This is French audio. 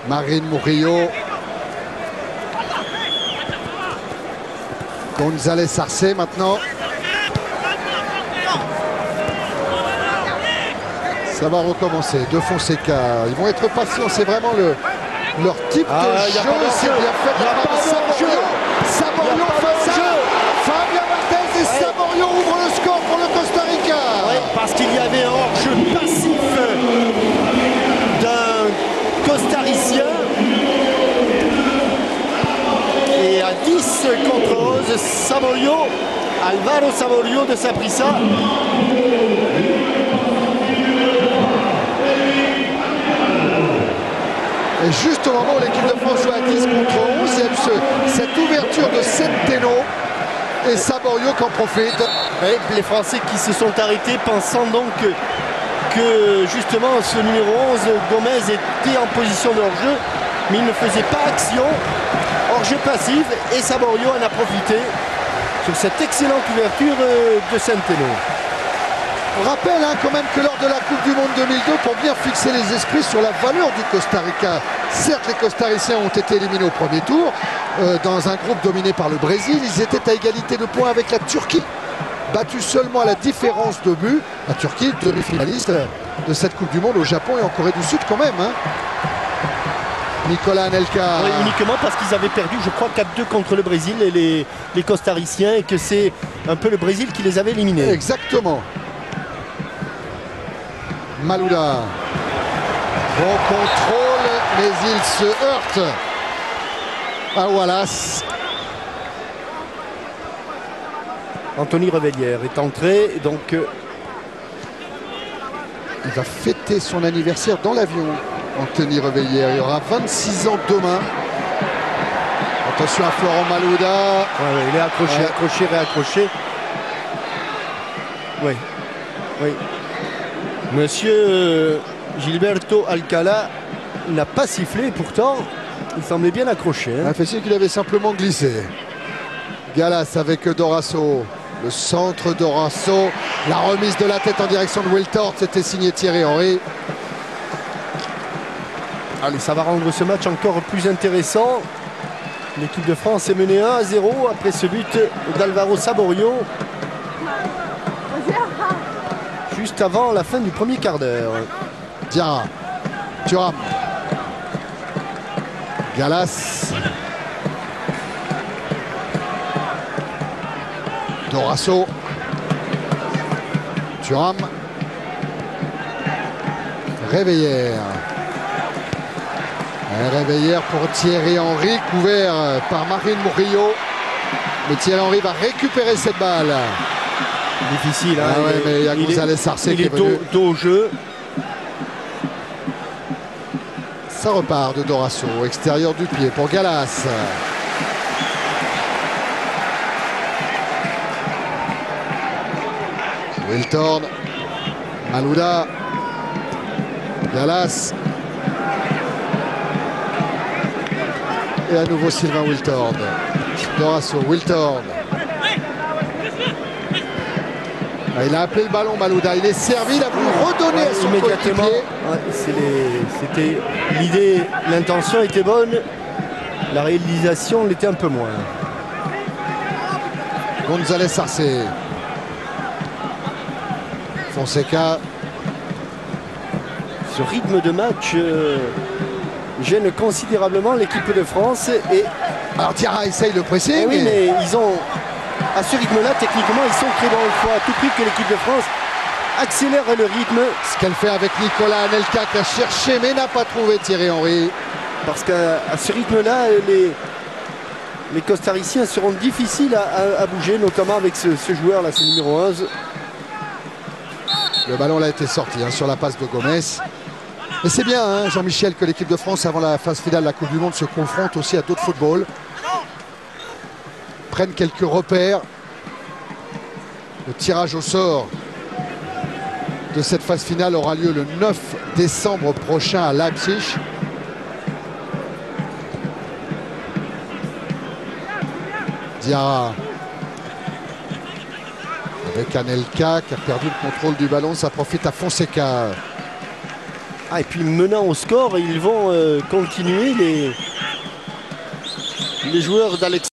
Marine Murillo. González Arce maintenant. Ça va recommencer. De Fonseca. Ils vont être patients. C'est vraiment leur type de jeu. C'est bien fait de la part de Saborio. Saborio face à Fabien Barthez. Et Saborio ouvre le score pour le Costa Rica. Ouais, parce qu'il y avait un hors-jeu passif d'un costaricien. Et à 10 contre 11, Saborio, Alvaro Saborio de Saprissa. Et juste au moment où l'équipe de France joue à 10 contre 11, il y a eu cette ouverture de Centeno et Saborio qui en profite. Ouais, les Français qui se sont arrêtés pensant donc que justement ce numéro 11, Gomez, était en position de hors-jeu, mais il ne faisait pas action. Hors-jeu passif et Saborio en a profité sur cette excellente ouverture de Centeno. On rappelle quand même que lors de la Coupe du Monde 2002, pour bien fixer les esprits sur la valeur du Costa Rica, certes les Costariciens ont été éliminés au premier tour, dans un groupe dominé par le Brésil, ils étaient à égalité de points avec la Turquie, battue seulement à la différence de but. La Turquie, demi-finaliste de cette Coupe du Monde au Japon et en Corée du Sud quand même. Nicolas Anelka. Oui, uniquement parce qu'ils avaient perdu, je crois, 4-2 contre le Brésil et les Costariciens, et que c'est un peu le Brésil qui les avait éliminés. Exactement. Malouda. Bon contrôle, mais il se heurte à Wallace. Anthony Revellière est entré, donc il va fêter son anniversaire dans l'avion. Anthony Revellière, il aura 26 ans demain. Attention à Florent Malouda. Ouais, il est accroché, accroché, réaccroché. Oui, oui. Monsieur Gilberto Alcala n'a pas sifflé, pourtant il semblait bien accroché. Il a fait signe qu'il avait simplement glissé. Galas avec Dorasso. Le centre Dorasso. La remise de la tête en direction de Wiltord. C'était signé Thierry Henry. Allez, ça va rendre ce match encore plus intéressant. L'équipe de France est menée 1-0 après ce but d'Alvaro Saborio. Juste avant la fin du premier quart d'heure. Diarra. Thuram. Galas. Dorasso. Thuram. Revellière. Un Revellière pour Thierry Henry, couvert par Marine Murillo. Mais Thierry Henry va récupérer cette balle. Difficile, hein. Ah ouais, mais il y a González Arce qui est venu. Dos au jeu. Ça repart de Dorasso, extérieur du pied pour Galas. Wiltord. Malouda. Galas. Et à nouveau Sylvain Wiltord. Dorasso, Wiltord. Il a appelé le ballon, Malouda. Il est servi, il a voulu redonner à son immédiatement. C'était l'idée, l'intention était bonne. La réalisation l'était un peu moins. González Arce. Fonseca. Ce rythme de match gêne considérablement l'équipe de France. Et alors Diarra essaye le pressing. Oui, mais ils ont, à ce rythme-là, techniquement, ils sont très bons. Il faut à tout prix que l'équipe de France accélère le rythme. Ce qu'elle fait avec Nicolas Anelka qui a cherché mais n'a pas trouvé Thierry Henry. Parce qu'à ce rythme-là, les Costariciens seront difficiles à bouger, notamment avec ce joueur-là, ce numéro 11. Le ballon là a été sorti sur la passe de Gomez. Mais c'est bien, Jean-Michel, que l'équipe de France, avant la phase finale de la Coupe du Monde, se confronte aussi à d'autres footballs. Prennent quelques repères. Le tirage au sort de cette phase finale aura lieu le 9 décembre prochain à Leipzig. Diarra. Avec Anelka qui a perdu le contrôle du ballon, ça profite à Fonseca. Ah, et puis menant au score, ils vont continuer les joueurs d'Alex.